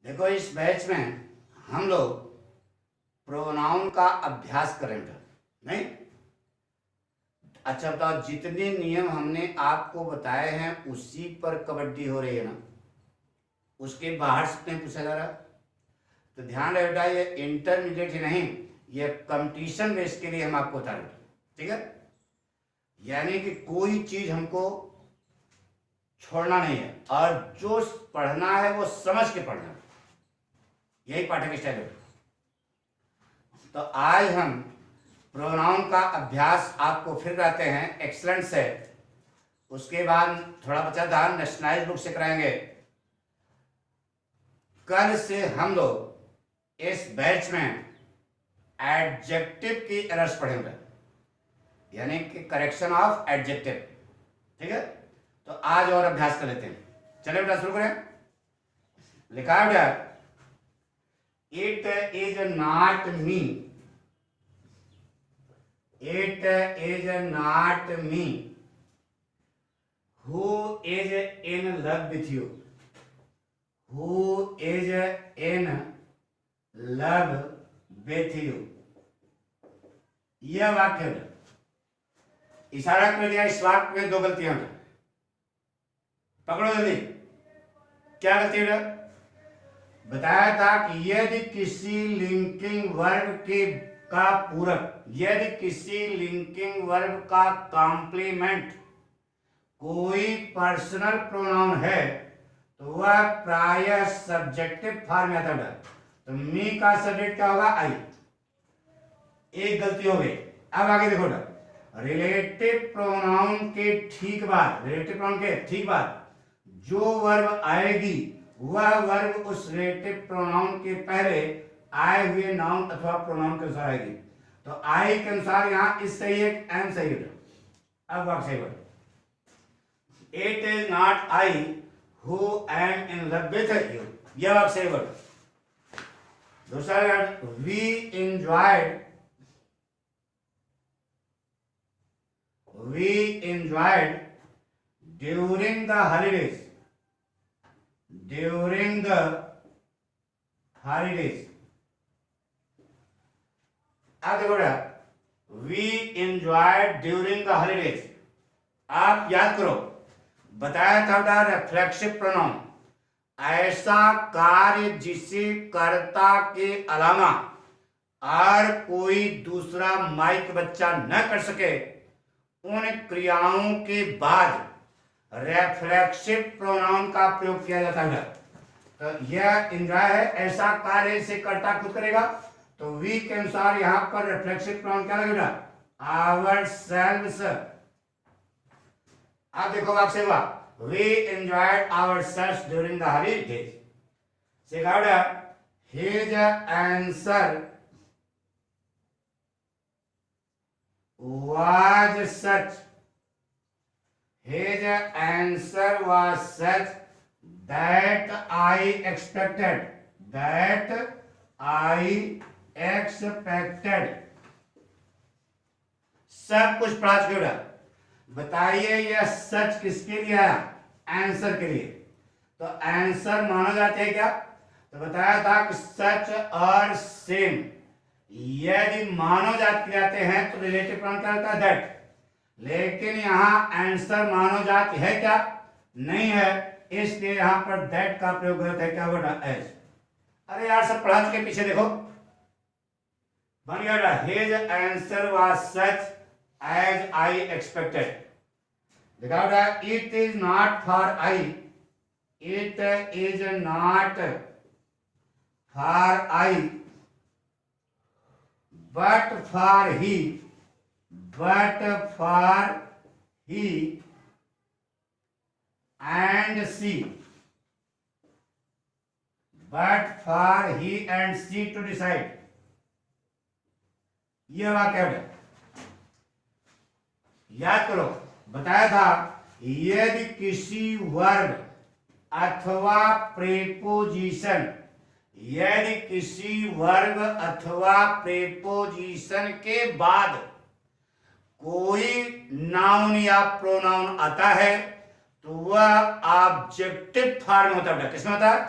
देखो, इस बैच में हम लोग प्रोनाउन का अभ्यास करेंगे। नहीं? अच्छा बताओ, जितने नियम हमने आपको बताए हैं उसी पर कबड्डी हो रही है ना? उसके बाहर से नहीं पूछा जा रहा? तो ध्यान रहे बेटा, ये इंटरमीडिएट ही नहीं, ये कंपटीशन बेस के लिए हम आपको बता रहे हैं। ठीक है? यानी कि कोई चीज हमको छोड़ना नहीं है, और जो पढ़ना है वो समझ के पढ़ना है। यही पाठ्य स्टाइल है। तो आज हम प्रोनाउन का अभ्यास आपको फिर कराते हैं एक्सलेंट से। उसके बाद थोड़ा बचा था, नेशनलाइज बुक से कराएंगे। कल से हम लोग इस बैच में एडजेक्टिव की एरर्स पढ़ेंगे, यानी कि करेक्शन ऑफ एडजेक्टिव। ठीक है? तो आज और अभ्यास कर लेते हैं। चलिए बेटा शुरू करें। लिखा है बेटा, it is not me, it is not me who is in love with you, who is in love with you. यह वाक्य इशारा कर दिया। इस वाक्य में दो गलतियां हैं, पकड़ो जल्दी। क्या गलती है? बताया था कि यदि किसी लिंकिंग वर्ब के का पूरक, यदि किसी लिंकिंग वर्ब का कॉम्प्लीमेंट कोई पर्सनल प्रोनाउन है तो वह प्रायः सब्जेक्टिव फॉर्म में आता है। तो मी का सब्जेक्ट क्या होगा? आई। एक गलती हो गई। अब आगे देखो ना, रिलेटिव प्रोनाउन के ठीक बाद, रिलेटिव प्रोनाउन के ठीक बाद जो वर्ब आएगी वह वर्ब उस रिलेटिव प्रोनाउन के पहले आए हुए नाउन अथवा प्रोनाउन के अनुसार आएगी। तो आई के अनुसार यहां इस सही है, एम सही है। अब वाक्य सही word, it is not I who am in love with you. यह वाक्य सही वर्ड। दूसरा word, we enjoyed, we enjoyed during the holidays, during the holidays। अब देखो बेटा, we enjoyed during the holidays। आप याद करो, बताया था बेटा रिफ्लेक्सिव प्रोनाउन ऐसा कार्य जिसे कर्ता के अलावा और कोई दूसरा माइक बच्चा न कर सके, उन क्रियाओं के बाद रेफ्लेक्सिव प्रोनाउन का प्रयोग किया जाता है। तो यह एंजॉय है, ऐसा कार्य से कर्ता खुद करेगा। तो वी के अनुसार यहां पर रिफ्लेक्सिव प्रोनाउन क्या लगेगा? Ourselves. आप देखो वाक्य हुआ, we enjoyed ourselves during the holidays. सिखाओ, his answer was such, his answer was such that I expected, that I expected। सब कुछ पढ़ा चुके। बताइए यह सच किसके लिए आया? आंसर के लिए। तो आंसर माना जाते हैं क्या? तो बताया था कि सच और सेम यदि मानव जाति जाते हैं तो रिलेटिव प्रोनाउन क्या होता है? दैट। लेकिन यहां आंसर मानव जाति है क्या? नहीं है, इसलिए यहां पर दैट का प्रयोग होता है। क्या होगा? एज। अरे यार, सब पढ़ा चुके, पीछे देखो, बन गया। His answer was such as I expected. दिखाओ, it is not for I, it is not for I but for he, but for he and she, but for he and she to decide। यह वाक्य है। याद करो, बताया था यदि किसी वर्ब अथवा प्रेपोजिशन, यदि किसी वर्ब अथवा प्रेपोजिशन के बाद कोई नाउन या प्रोनाउन आता है तो वह ऑब्जेक्टिव फॉर्म में होता है। किसमें होता है?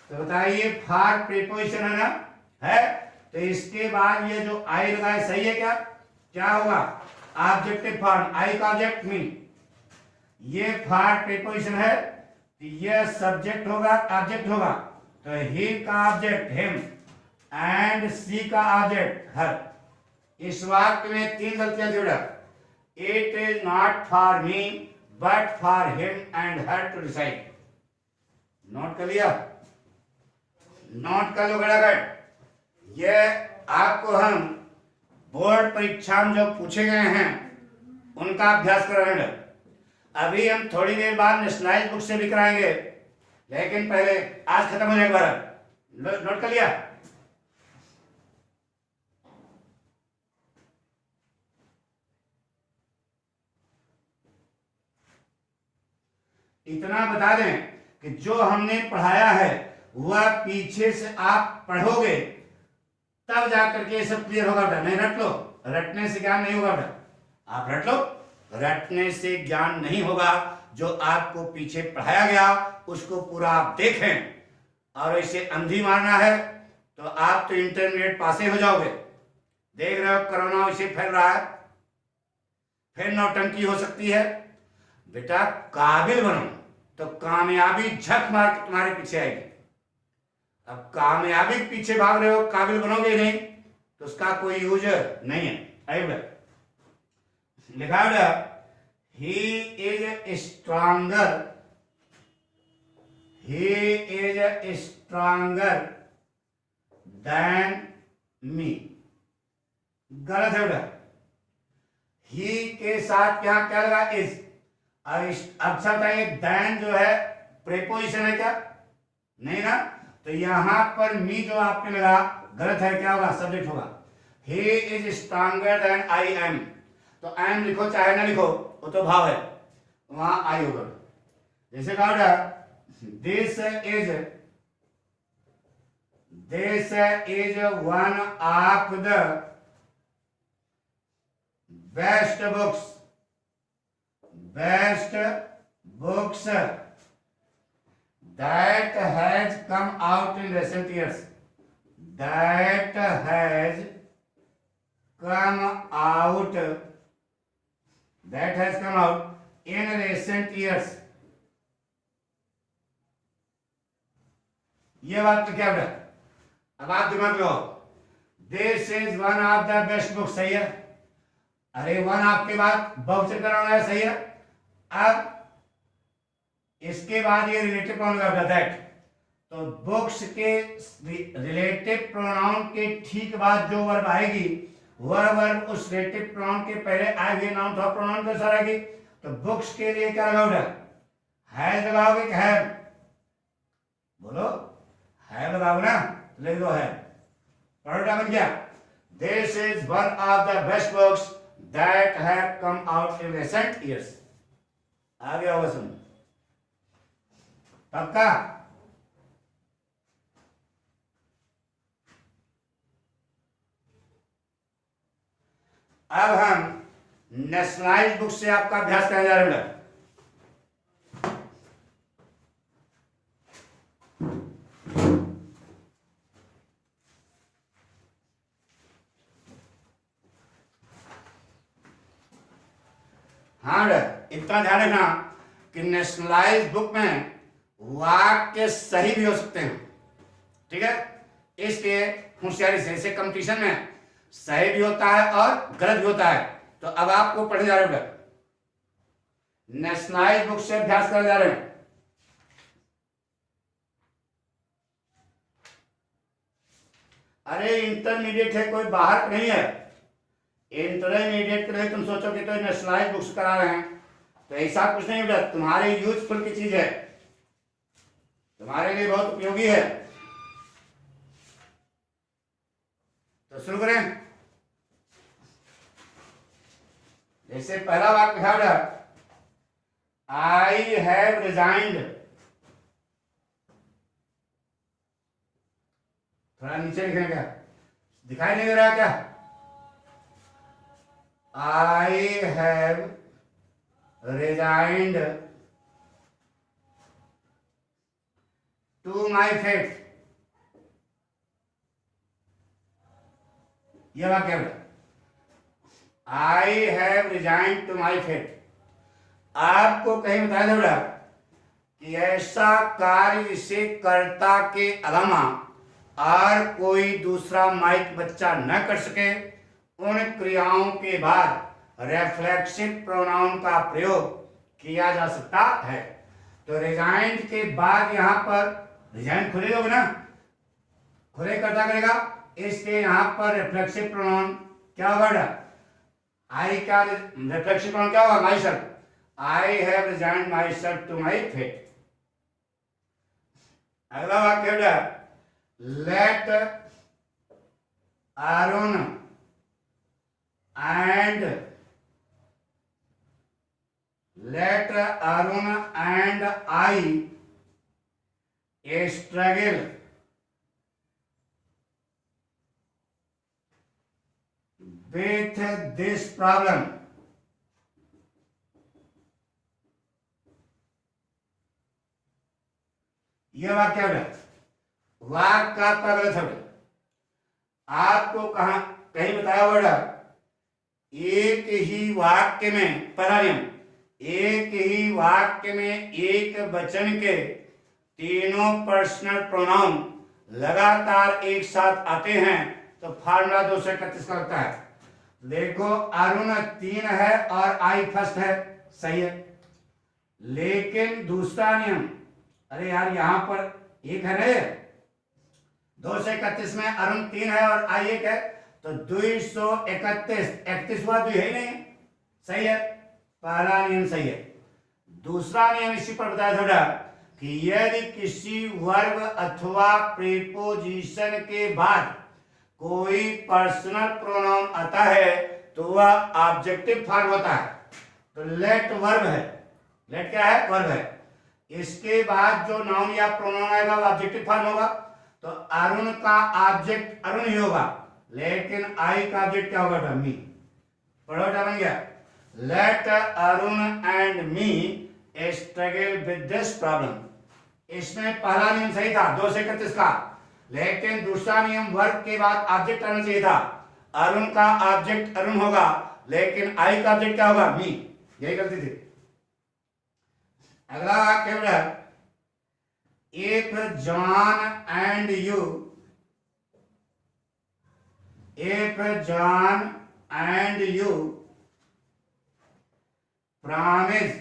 तो बताइए फार प्रीपोजिशन है ना, है, तो इसके बाद ये जो आई लगा है सही है क्या? क्या होगा? ऑब्जेक्टिव फॉर्म, आई का ऑब्जेक्ट मी, ये फार प्रीपोजिशन है, तो ये सब्जेक्ट होगा, ऑब्जेक्ट होगा, तो ही का ऑब्जेक्ट हिम एंड सी का ऑब्जेक्ट हर। इस वाक्य में 3 गलतियां जोड़ा। It is not for me but for him and her to decide. Note कर लिया? नोट कर लो खड़ाखट। ये आपको हम बोर्ड परीक्षा में जो पूछे गए हैं उनका अभ्यास कराएंगे। अभी हम थोड़ी देर बाद नेशनलाइज बुक से भी कराएंगे, लेकिन पहले आज खत्म हो जाएगा बार। नोट कर लिया? इतना बता दें कि जो हमने पढ़ाया है वह पीछे से आप पढ़ोगे तब जाकर के सब क्लियर होगा बेटा। नहीं रट लो, रटने से ज्ञान नहीं होगा बेटा। आप रट लो, रटने से ज्ञान नहीं होगा। जो आपको पीछे पढ़ाया गया उसको पूरा आप देखें और इसे अंधी मारना है तो आप तो इंटरमीडिएट पास ही हो जाओगे। देख रहे हो कोरोना इसे फैल रहा है, फिर नौटंकी हो सकती है। बेटा काबिल बनो तो कामयाबी झक मार के तुम्हारे पीछे आएगी। अब कामयाबी के पीछे भाग रहे हो, काबिल बनोगे नहीं तो उसका कोई यूज नहीं है। आइए लिखा है ही is stronger, he is stronger than me. गलत है बेटा। ही के साथ यहां क्या लगा? इज। अच्छा बताइए देन जो है प्रेपोजिशन है क्या? नहीं ना, तो यहां पर मी जो आपने लगा गलत है। क्या होगा? सब्जेक्ट होगा। He is stronger than I am, तो आई एम लिखो चाहे ना लिखो वो तो भाव है, वहां आई होगा। जैसे कहा this is one of the best books that has come out in recent years, that has come out in recent years। ये बात तो क्या बेटा? अब आप दिमाग में हो, this is one of the best book, सही है। अरे वन आपके बाद बहुवचन कराना है, सही है। अब इसके बाद ये रिलेटिव प्रोनाउन का दैट, तो बुक्स के रिलेटिव प्रोनाउन के ठीक बाद जो वर्ब आएगी वह वर्ब उस रिलेटिव प्रोनाउन के पहले आए हुए नाउन अथवा प्रोनाउन के अनुसार आएगी। तो बुक्स के लिए क्या लगाओगे? है लगाओगे कि है? बोलो, है लगाओगे ना, लिख दो है। पढ़ोटा बन गया। This is one of the best books that have come out in recent years. आगे होगा सुन, पक्का? अब हम नेशनलाइज बुक से आपका अभ्यास करने जा रहे हैं। हाँ, इतना ध्यान रखना कि नेशनलाइज बुक में वाक्य सही भी हो सकते हैं, ठीक है? इसलिए होशियारी से, इसे कंपटीशन में सही भी होता है और गलत भी होता है। तो अब आपको पढ़ने जा रहे हैं, नेशनलाइज बुक से अभ्यास करने जा रहे हैं। अरे इंटरमीडिएट है, कोई बाहर नहीं है। इंटरमीडिएट के लिए तुम सोचो कि तो नेशनलाइज बुक्स करा रहे हैं, तो ऐसा कुछ नहीं बेटा। तुम्हारे यूजफुल की चीज है, तुम्हारे लिए बहुत उपयोगी है। तो शुरू करें। जैसे पहला वाक्य है, आई हैव रिजाइंड। थोड़ा नीचे लिखें, क्या दिखाई नहीं दे रहा क्या? I have resigned to my fate. ये वाक्य है, I have resign to my fate. आपको कहीं बताया था बेटा कि ऐसा कार्य जिसे कर्ता के अलावा और कोई दूसरा माइक बच्चा न कर सके, उन क्रियाओं के बाद रेफ्लेक्सिव प्रोनाउन का प्रयोग किया जा सकता है। तो रिजाइंड के बाद यहां पर रिजाइंड खुले लोग ना, खुले कर्ता करेगा, इसलिए यहां पर रिफ्लेक्सिव प्रोनाउन क्या होगा? आई का रिफ्लेक्सिव प्रोनाउन क्या होगा? Myself. I have resigned myself to my fate. अगला वाक्य बेटा, let Arun and I struggle with this problem। यह वाक्य है, वाक्य का गलत है। आपको कहा कहीं बताया हुआ एक ही वाक्य में, पहला नियम, एक ही वाक्य में एक वचन के तीनों पर्सनल प्रोनाउन लगातार एक साथ आते हैं तो फार्मूला 231 का लगता है। देखो अरुण 3 है और आई फर्स्ट है, सही है। लेकिन दूसरा नियम, अरे यार यहां पर एक है ना, 231 में अरुण 3 है और आई 1 है, तो 231 31 हुआ, तो यही नहीं, सही है। पहला नियम सही है। दूसरा नियम इसी पर बताया थोड़ा कि यदि किसी वर्ब अथवा प्रीपोजिशन के बाद कोई पर्सनल प्रोनाउन आता है तो वह ऑब्जेक्टिव फॉर्म होता है। तो लेट वर्ब है, लेट क्या है? वर्ब है। इसके बाद जो नाउन या प्रोनाउन आएगा वो ऑब्जेक्टिव फॉर्म होगा। तो अरुण का ऑब्जेक्ट अरुण ही होगा, लेकिन आई का ऑब्जेक्ट क्या होगा? मी। पढ़ो बन गया, let Arun and me struggle with this problem. इसमें पहला नियम सही था 231 का, लेकिन दूसरा नियम वर्ब के बाद ऑब्जेक्ट आना चाहिए था। अरुण का ऑब्जेक्ट अरुण होगा, लेकिन आई का ऑब्जेक्ट क्या होगा? मी। यही गलती थी। अगला वाक्य है, if John and you, if John and you promise,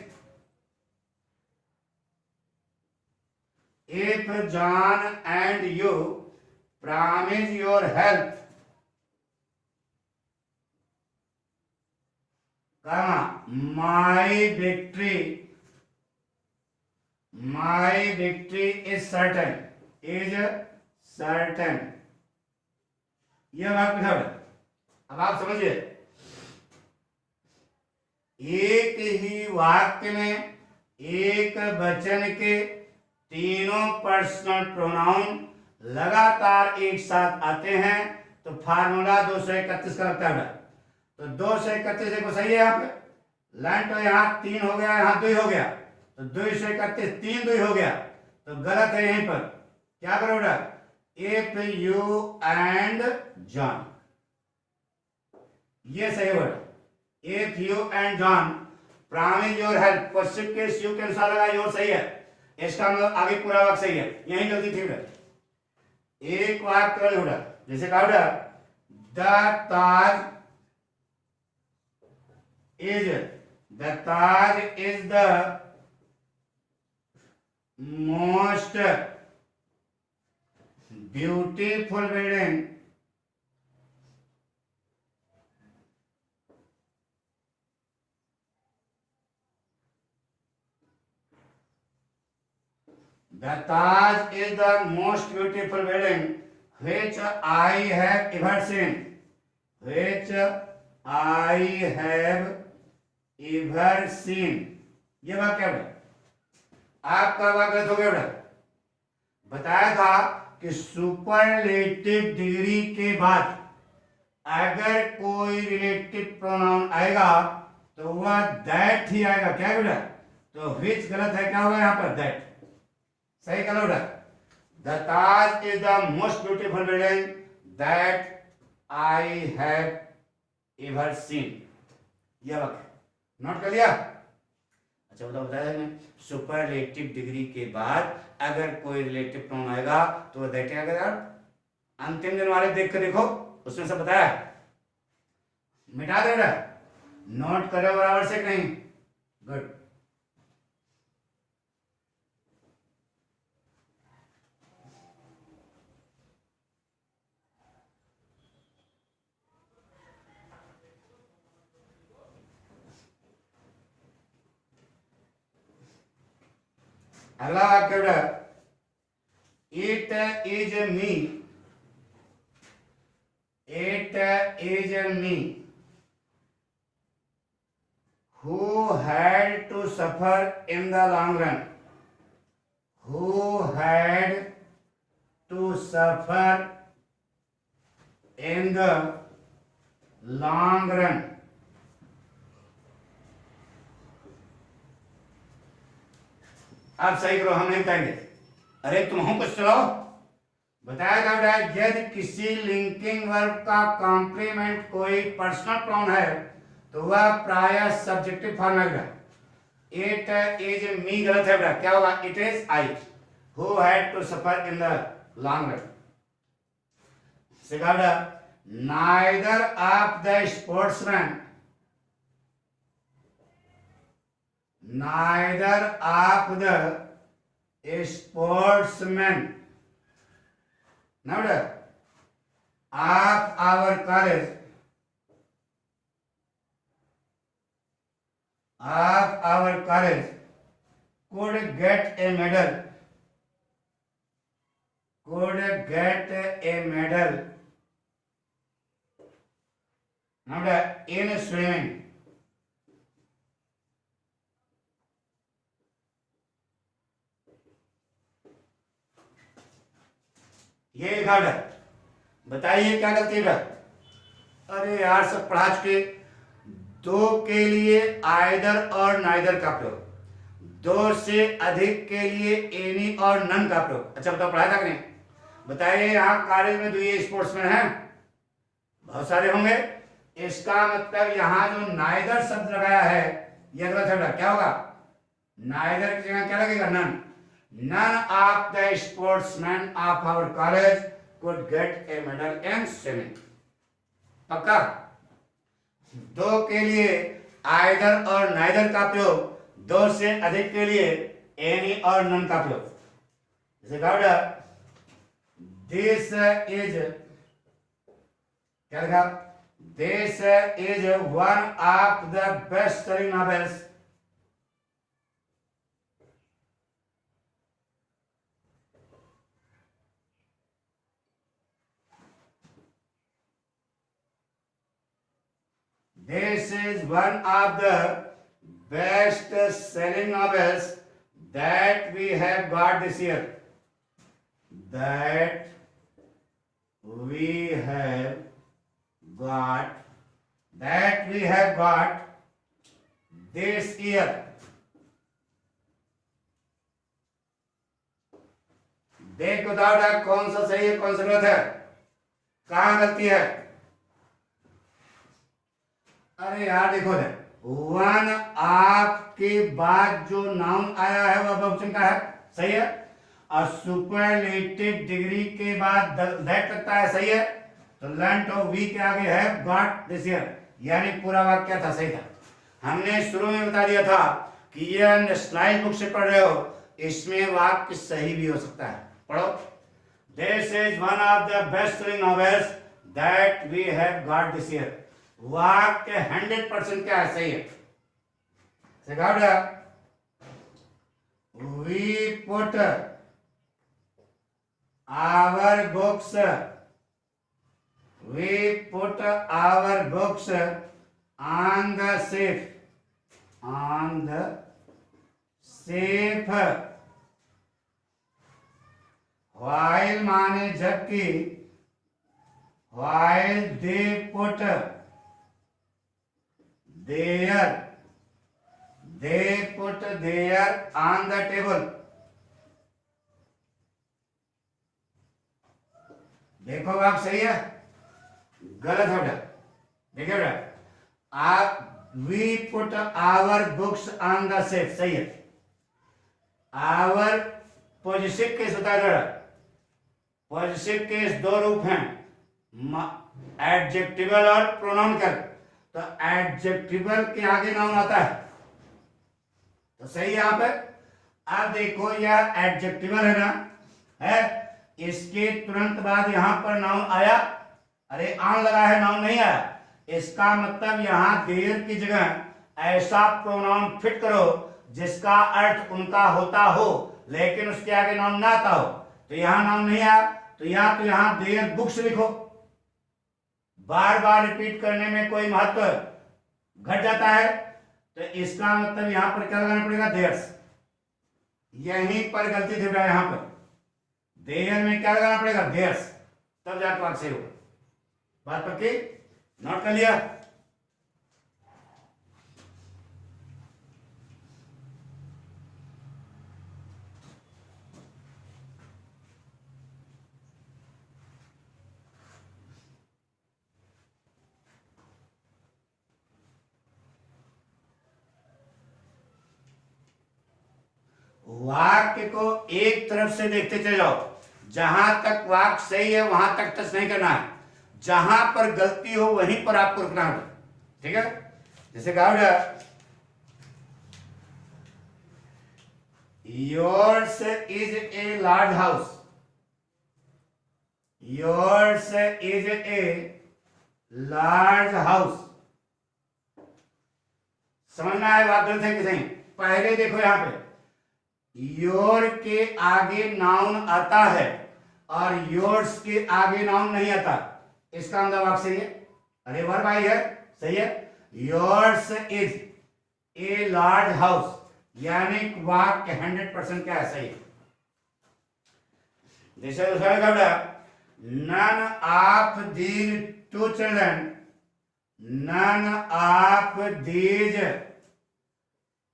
if John and you promise your help, my victory is certain, is certain। यह वाक्य है। अब आप समझिए, एक ही वाक्य में एक वचन के तीनों पर्सनल प्रोनाउन लगातार एक साथ आते हैं तो फार्मूला 231 का लगता है। तो 231 देखो सही है, यहाँ पे लाइन तो यहाँ 3 हो गया, यहाँ 2 हो गया, तो 231 3 2 हो गया, तो गलत है। यहीं पर क्या करो बेटा? इफ यू एंड जॉन, ये सही word. If you and John promise your help, पश्चिम के यू के अनुसार लगा, योर सही है, इसका मतलब आगे पूरा वाक्य सही है, यही गलती थी बेटा। एक वाक्य केवल होगा, जैसे कहा बेटा the Taj is the most beautiful building The Taj is the most beautiful building which I have ever seen. Which I have ever seen. ये वाक्य है। आपका वाक्य हो गया बेटा। बताया था कि सुपरलेटिव डिग्री के बाद अगर कोई रिलेटिव प्रोनाउन आएगा तो वह दैट ही आएगा। क्या बेटा? तो which गलत है, क्या होगा यहाँ पर? दैट। सही करो बेटा। The Taj is the most beautiful building that I have ever seen, यह वाक्य नोट कर लिया। अच्छा बताया ना, सुपरलेटिव डिग्री के बाद अगर कोई रिलेटिव प्रोनाउन आएगा तो वो दैट अगर यार अंतिम दिन वाले देख कर देखो, उसमें सब बताया, मिटा दे रहा, नोट करो बराबर से नहीं, गुड। अगला वाक्य बेटा, it is me, it is me who had to suffer in the long run, who had to suffer in the long run। आप सही करो, हम नहीं बताएंगे, अरे तुम हम कुछ चलाओ। बताया जा रहा है यदि किसी लिंकिंग वर्ब का कॉम्प्लीमेंट कोई पर्सनल प्रोनाउन है तो वह प्रायः सब्जेक्टिव फॉर्म है। इट इज मी गलत है बेटा, क्या होगा, it is I who had to suffer in the long run. सिखाड़ा, neither of the sportsman, neither of the sportsmen now of our college, of our college could get a medal, could get a medal now in swimming। ये guard है, बताइए क्या गलती है। अरे यार सब पढ़ा चुके, दो के लिए आइदर और नाइदर का प्रयोग, दो से अधिक के लिए एनी और नन का प्रयोग। अच्छा बताओ पढ़ाया था कि नहीं, बताइए यहाँ कॉलेज में 2 स्पोर्ट्समैन हैं, बहुत सारे होंगे, इसका मतलब यहाँ जो नाइदर शब्द लगाया है यह गलत है, क्या होगा, नाइदर की जगह क्या लगेगा, none. None of the sportsmen of our college could get a medal in swimming। पक्का, दो के लिए आइदर और नाइदर का प्रयोग, दो से अधिक के लिए एनी और नन का प्रयोग। जैसे दिस इज, क्या लिखा, this is one of the best selling novels, this is one of the best selling novels that we have got this year, that we have got, that we have got this year। देख बताओ कौन सा सही है कौन सा गलत है, कहाँ गलती है। अरे यार देखो दे, वन ऑफ के बाद जो नाउन आया है वह बहुवचन का है, सही है, और सुपरलेटिव डिग्री के बाद दैट लगता है, सही है, तो लर्न ऑफ वी के आगे है गॉट दिस ईयर, यानी पूरा वाक्य था, सही था। हमने शुरू में बता दिया था कि ये नेशनलाइज बुक से पढ़ रहे हो, इसमें वाक्य सही भी हो सकता है, पढ़ो। This is one of the best selling novels that we have got this year, वाक्य 100% क्या है, सही है। We put our books, we put our books on the safe, on the safe, while माने जबकि, while they put there, they put there on the table। देखो आप सही है, गलत है बेटा। देखिए बेटा, आप we put our books on the shelf, सही है। आवर पॉजिटिव केस होता है बेटा। पॉजिटिव केस दो रूप हैं, एडजेक्टिवल और प्रोनाउन कर। तो एडजेक्टिवल के आगे नाउन आता है, तो सही है यहाँ पे। अब देखो यह एडजेक्टिवल है ना, है, इसके तुरंत बाद यहां पर नाउन आया, अरे आन लगा है, नाउन नहीं आया। इसका मतलब यहां देयर की जगह ऐसा प्रोनाउन फिट करो जिसका अर्थ उनका होता हो लेकिन उसके आगे नाउन ना आता हो। तो यहां नाउन नहीं आया, तो यहां देयर बुक्स लिखो। बार बार रिपीट करने में कोई महत्व घट जाता है, तो इसका मतलब यहां पर क्या लगाना पड़ेगा, देयर्स। यहीं पर गलती थी बेटा, यहां पर देयर में क्या लगाना पड़ेगा, देयर्स, तब जाकर वाक्य सही होगा। बात पक्की, नोट कर लिया। वाक्य को एक तरफ से देखते चले जाओ, जहां तक वाक्य सही है वहां तक टच नहीं करना है, जहां पर गलती हो वहीं पर आपको रुकना है, ठीक है। जैसे कहा yours is a large house, yours is a large house, समझना है बात गलत है कि सही। पहले देखो यहां पे योर के आगे नाउन आता है और योर्स के आगे नाउन नहीं आता, इसका मतलब वाक्य सही है। अरे वर्ब आई है, सही है। Yours is a large house, यानी वाक्य 100% क्या है, सही है। जैसे दूसरा कपड़ा, none of these two children, none of these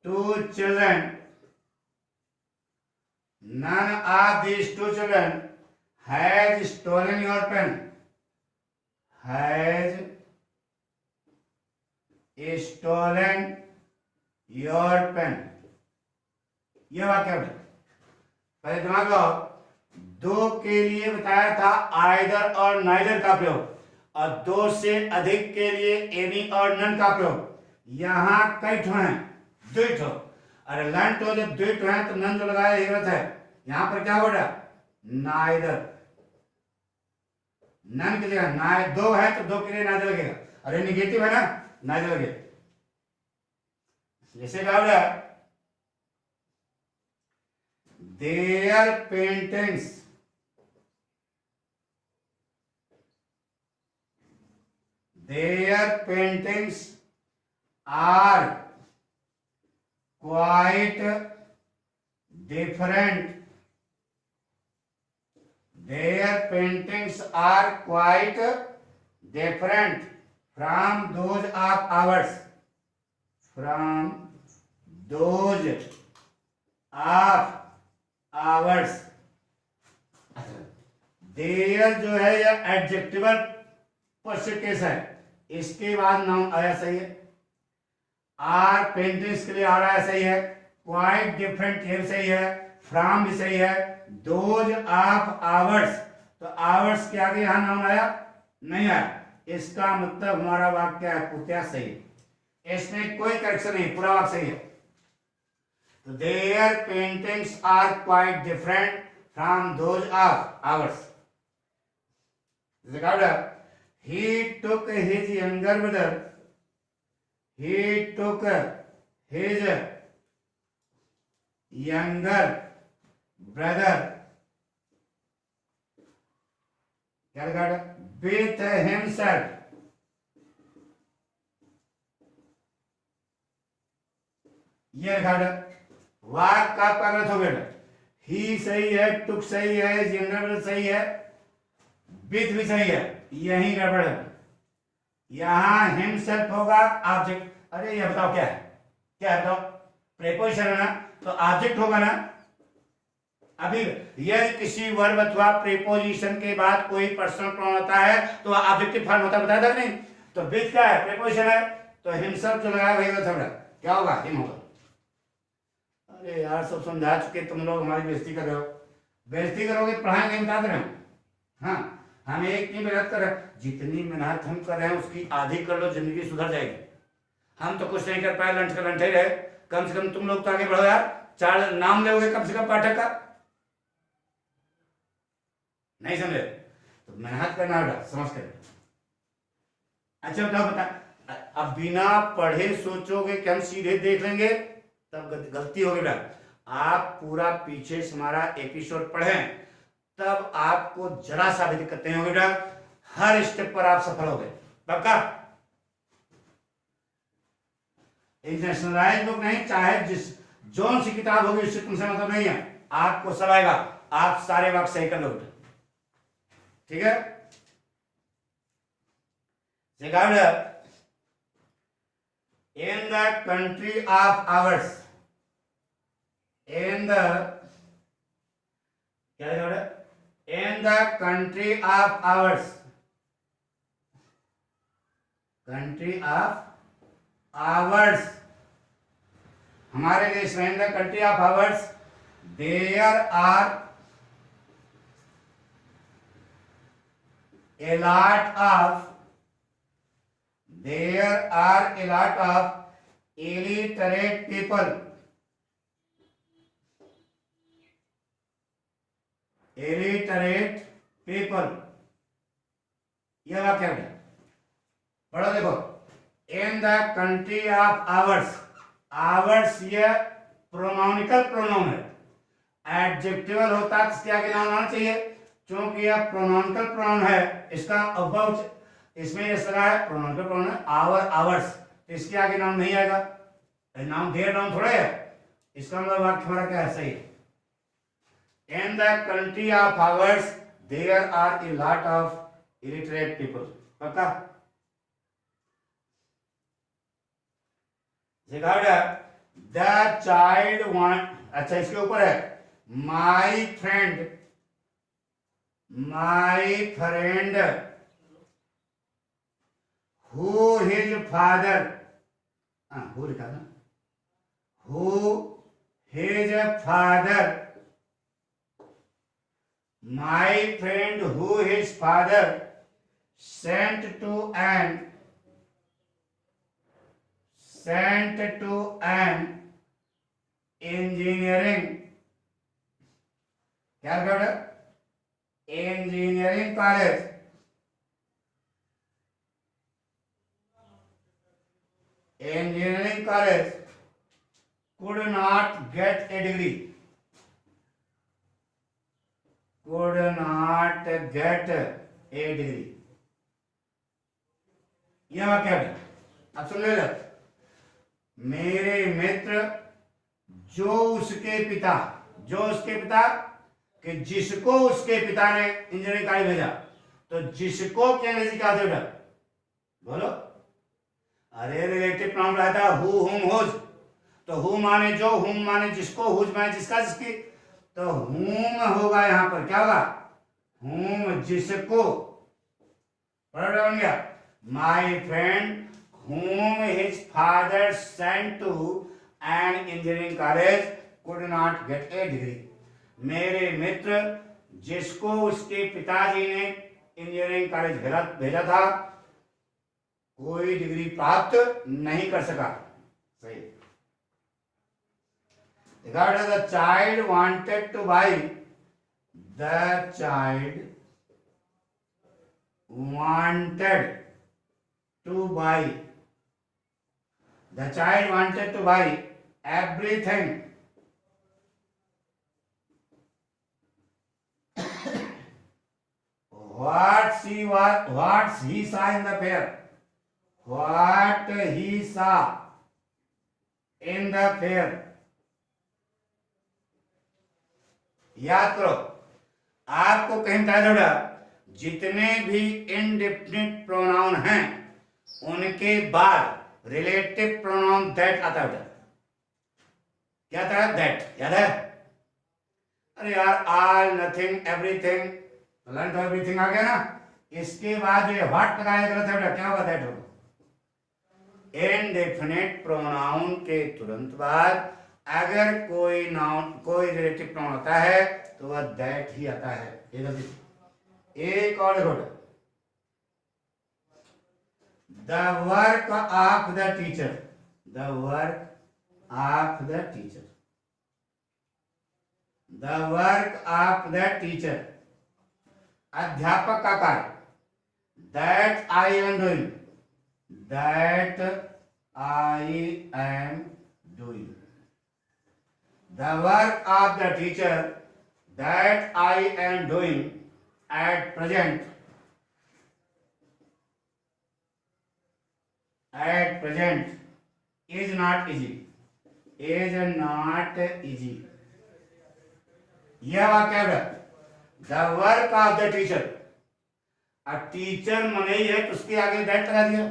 two children, none of these two children has stolen your pen, has stolen your pen। यह वाक्य है। पहले दिमाग लगाओ, दो के लिए बताया था आइदर और नाइदर का प्रयोग, और दो से अधिक के लिए एनी और नन का प्रयोग। यहां कई ठो हैं, दो ठो। अरे लन तो जब द्विट है तो नन जो लगाया ये गलत है। यहां पर क्या बोला, नाइदर, नन की जगह नाइ, दो है तो दो के लिए नाइदर लगेगा। अरे निगेटिव है ना, नाइदर लगेगा। जैसे क्या बोला, their paintings, their paintings are quite different, their paintings are quite different from those of ours, from those of ours। Their जो है यह एडजेक्टिवल पॉजिटिव केस है, इसके बाद नाउन आया, सही है। आर पेंटिंग्स के लिए आ रहा है, सही है। क्वाइट डिफरेंट ये सही है, फ्रॉम भी सही है। दोज ऑफ आवर्स, तो आवर्स के आगे यहां नाउन आया, नहीं आया, इसका मतलब हमारा वाक्य क्या है, पूर्णतः सही है। इसमें कोई करेक्शन नहीं, पूरा वाक्य सही है। तो their paintings are quite different from those of ours. He took his younger brother, he took his younger brother, क्या लिखा है, with himself, ये लिखा है। वाक का परत हो गया, ही सही है, टुक सही है, यंगर ब्रदर सही है, विथ भी सही है, यही गड़बड़ है। यहां हिमसेल्फ होगा ऑब्जेक्ट। अरे ये बताओ क्या है, क्या है बताओ, प्रेपोजिशन है ना, तो ऑब्जेक्ट होगा ना, अभी यदि किसी वर्ब अथवा प्रीपोजिशन के बाद कोई पर्सनल प्रोनाउन आता है तो ऑब्जेक्टिव फॉर्म होता है, बताया था नहीं? तो विथ क्या है? प्रीपोजिशन है, तो हिमसेल्फ जो लगाया वही थोड़ा क्या होगा? हिम होगा। अरे यार सब समझा चुके, तुम लोग हमारी बेइज्जती कर रहे हो। बेइज्जती करोगे पढ़ाएंगे, बता रहे हैं। हाँ, हम एक की मेहनत कर रहे हैं, जितनी मेहनत हम कर रहे हैं उसकी आधी कर लो, जिंदगी सुधर जाएगी। हम तो कुछ नहीं कर पाए, लंच का लंठे रहे। कम से कम तुम लोग तो आगे बढ़ो यार, 4 नाम लोगे कम से कम पाठक का। नहीं समझे तो मेहनत करना होगा, समझ कर। अच्छा बताओ, बता, अब बिना पढ़े सोचोगे कि हम सीधे देख लेंगे, तब गलती होगी बेटा। आप पूरा पीछे से हमारा एपिसोड पढ़ें, तब आपको जरा सा भी दिक्कत नहीं होगी बेटा। हर स्टेप पर आप सफल हो गए, पक्का। इंटरनेशनलाइज बुक नहीं, चाहे जिस जोन सी किताब होगी उससे तुमसे मतलब नहीं है, आपको सब आएगा, आप सारे वाक्य सही कर लोगे, ठीक है। In the country of ours, in the क्या है? In the country of ours, country of ours, हमारे देश में, in the country of ours there are a lot of illiterate people, यह वाक्य है, पढ़ो देखो। इन the country of hours, hours ये प्रोनाउनिकल प्रोनाउन है, एडजेक्टिवल होता है इसके आगे नाउन आना चाहिए, क्योंकि यह प्रोनाउनिकल प्रोनाउन है, इसका अबाउट इसमें ये लगा है, प्रोनाउनिकल प्रोनाउन है, आवर आवर्स, तो इसके आगे नाउन नहीं आएगा, नाउन देयर नाउन थोड़ा है, इसका मतलब वाक्य हमारा क्या है? सही। In the country of ours there are a lot of illiterate people, पक्का। द चाइल्ड वांट, अच्छा इसके ऊपर है my friend, who his father, who लिखा था, who his father, my friend who his father sent to an engineering, क्या लिखा है? engineering college, engineering college could not get a degree, could not get a degree, यह वाक्य है। अब सुन ले, मेरे मित्र जो उसके पिता कि जिसको उसके पिता ने इंजीनियरिंग कॉलेज भेजा, तो जिसको क्या अंग्रेजी कहा था? बोलो। अरे रिलेटिव प्रोनाउन रहता है हु, हुम, हुज, तो हु माने जो, हुम माने जिसको, हुज माने जिसका जिसकी, तो हुम होगा यहां पर, क्या होगा? हुम, जिसको। बन गया। My friend whom his father sent to an engineering college could not get a degree, मेरे मित्र जिसको उसके पिताजी ने इंजीनियरिंग कॉलेज भेजा था, कोई डिग्री प्राप्त नहीं कर सका। सही। The child wanted to buy, the child wanted to buy, the child wanted to buy everything what he saw in the fair, what he saw in the fair। याद करो, आपको कहीं बता दूंगा, जितने भी इनडेफिनिट प्रोनाउन हैं उनके बाद रिलेटिव प्रोनाउन दैट आता है। क्या था? दैट, याद है? अरे यार, all, nothing, everything, learn to everything आ गया ना। इसके बाद जो व्हाट लगाया गलत है बेटा, क्या होगा? दैट होगा। इनडेफिनेट प्रोनाउन के तुरंत बाद अगर कोई नाउन, कोई रिलेटिव प्रोनाउन आता है तो वह दैट ही आता है। ये गलती। एक और देखो, the work of the teacher, the work of the teacher, the work of the teacher, अध्यापक का कार्य, that I am doing, that I am doing, the work of the teacher that I am doing at present, at present is not easy, is not easy। यह वाक्य है the work of the teacher. अब teacher मने ही है तो उसके आगे that लगा दिया।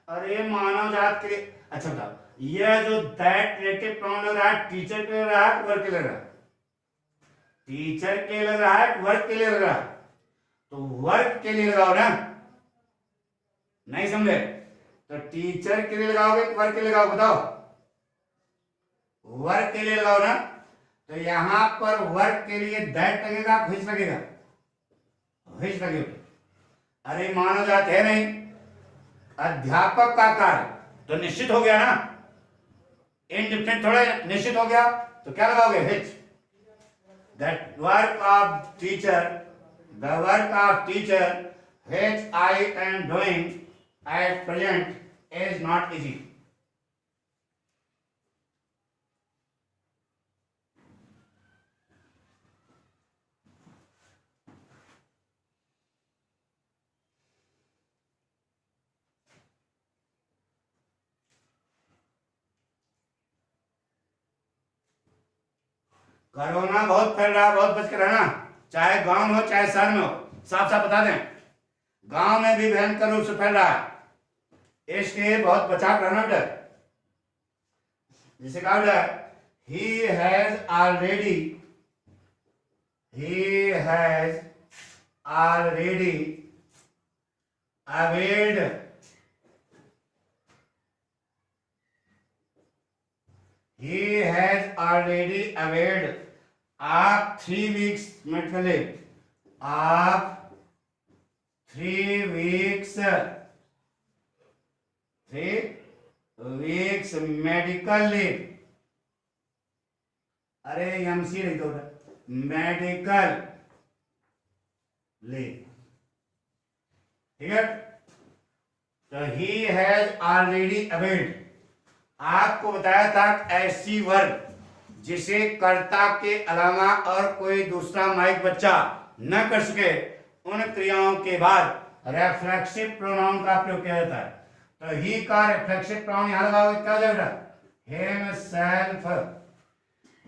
अरे मानव जात के लिए, अच्छा बताओ, यह जो दैट रिलेटिव प्रोनाउन लग रहा है, टीचर के लिए लग रहा है, वर्क के लिए लग रहा है? टीचर के लिए लग रहा है, वर्क के लिए लग रहा है? तो वर्क के लिए लगाओ ना, नहीं समझे? तो टीचर के लिए लगाओगे कि वर्क के लिए लगाओ? बताओ। वर्क के लिए लगाओ ना, तो यहां पर वर्क के लिए दैट लगेगा, हिच लगेगा? हिच लगेगा। अरे मानव जात है नहीं, अध्यापक का कार्य तो निश्चित हो गया ना, इनडिफिनिट थोड़ा निश्चित हो गया, तो क्या लगाओगे? Hitch. That work of teacher, the work of teacher which I am doing at present is not easy। Corona बहुत फैल रहा है, बहुत बच कर रहना, चाहे गांव में हो चाहे शहर में हो। साफ साफ बता दें, गांव में भी भयंकर रूप से फैल रहा है, इसलिए बहुत बचा कर रहना बेटा। जिसे कहा बेटा, he has already availed of 3 weeks medical leave, of 3 weeks medical leave. अरे एमसी नहीं तो मेडिकल लीव, ठीक है? तो ही हैज ऑलरेडी अवेल्ड, आपको बताया था ऐसी वर्ग जिसे कर्ता के अलावा और कोई दूसरा माइक बच्चा न कर सके, उन क्रियाओं के बाद रेफ्लेक्सिव प्रोनाउन का प्रयोग किया जाता है। तो ही का रेफ्लेक्सिव प्रोनाउन यहां लगाओगे, क्या हो जाएगा? Himself,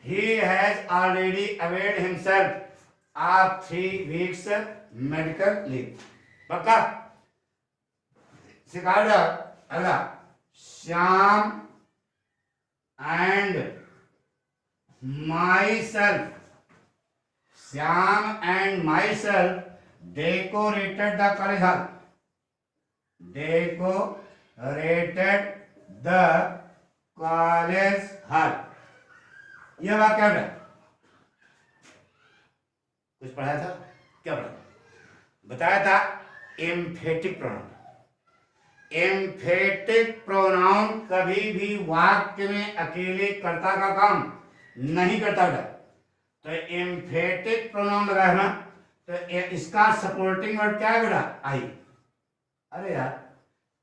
he has already availed himself of 3 weeks medical leave. पक्का? सिखाओ। अगला, Shyam and myself, Shyam and myself decorated the college hall, decorated the college hall। यह वाक्य है, कुछ पढ़ाया था? क्या पढ़ा? बताया था एम्फेटिक प्रोनाउन। एम्फेटिक प्रोनाउन कभी भी वाक्य में अकेले कर्ता का काम नहीं करता बेटा। तो एम्फेटिक प्रोनाउन लगा है ना, तो इसका सपोर्टिंग वर्ड क्या है बेटा? आई। अरे यार,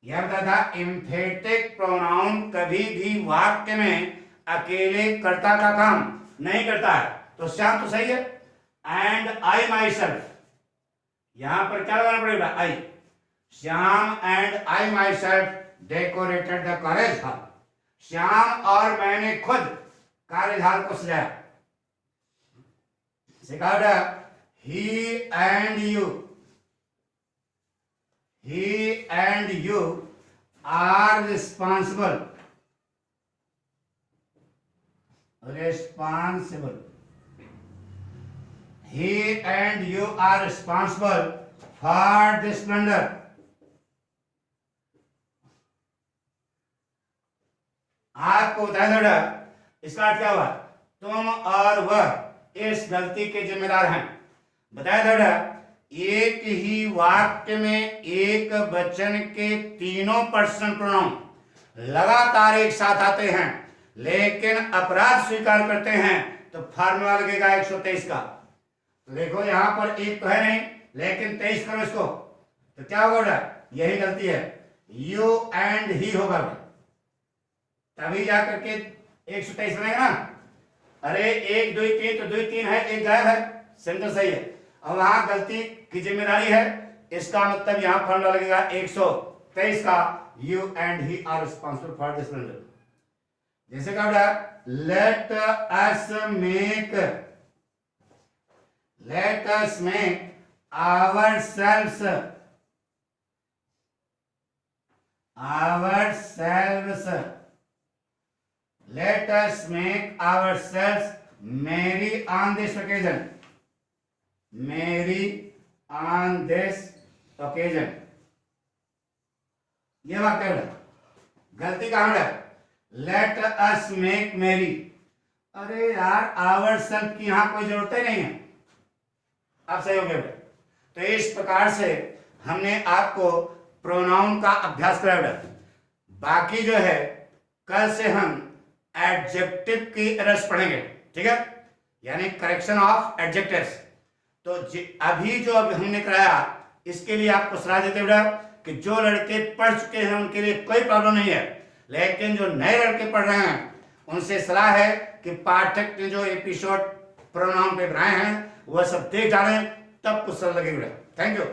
यह बताया था एम्फेटिक प्रोनाउन कभी भी वाक्य में अकेले कर्ता का काम नहीं करता है। तो श्याम तो सही है, एंड आई माई सेल्फ, यहां पर क्या लगाना पड़ेगा? I. Shyam and I myself decorated the college hall, Shyam और मैंने खुद कॉलेज हॉल को सजाया। सिखाओ, he and you are responsible he and you are responsible for this blunder. आपको बताया था इसका अर्थ क्या हुआ, तुम और वह इस गलती के जिम्मेदार हैं। बताया था एक ही वाक्य में एक वचन के तीनों पर्सन प्रोनाउन लगातार एक साथ आते हैं लेकिन अपराध स्वीकार करते हैं तो फार्मूला लगेगा 123 का। तो देखो यहां पर एक तो है नहीं लेकिन 23 करो इसको तो क्या होगा, यही गलती है, यू एंड ही होगा तभी जाकर के 123 बनेगा ना। अरे 1 2 3 तो 2 3 है, एक गायब है, सेंटर सही है। अब वहां गलती की जिम्मेदारी है, इसका मतलब यहां फॉर्मूला लगेगा 123 का, you and he are responsible for this blunder. जैसे क्या होगा, let us make ourselves let us make ourselves merry on this occasion, merry on this occasion। ये वाक्य है, गलती कहां है, let us make merry। अरे यार ourselves की यहां कोई जरूरत ही नहीं है, आप सही हो गए। तो इस प्रकार से हमने आपको प्रोनाउन का अभ्यास कराया। बाकी जो है कल से हम एडजेक्टिव की एरर्स पढ़ेंगे, ठीक है, यानी करेक्शन ऑफ एडजेक्टिव्स। तो अभी जो हमने कराया इसके लिए आपको सलाह देते हुए कि जो लड़के पढ़ चुके हैं उनके लिए कोई प्रॉब्लम नहीं है, लेकिन जो नए लड़के पढ़ रहे हैं उनसे सलाह है कि पाठक ने जो एपिसोड प्रोनाउन पे बनाए हैं वह सब देख डालें, तब कुछ सरल लगेगा। Thank you.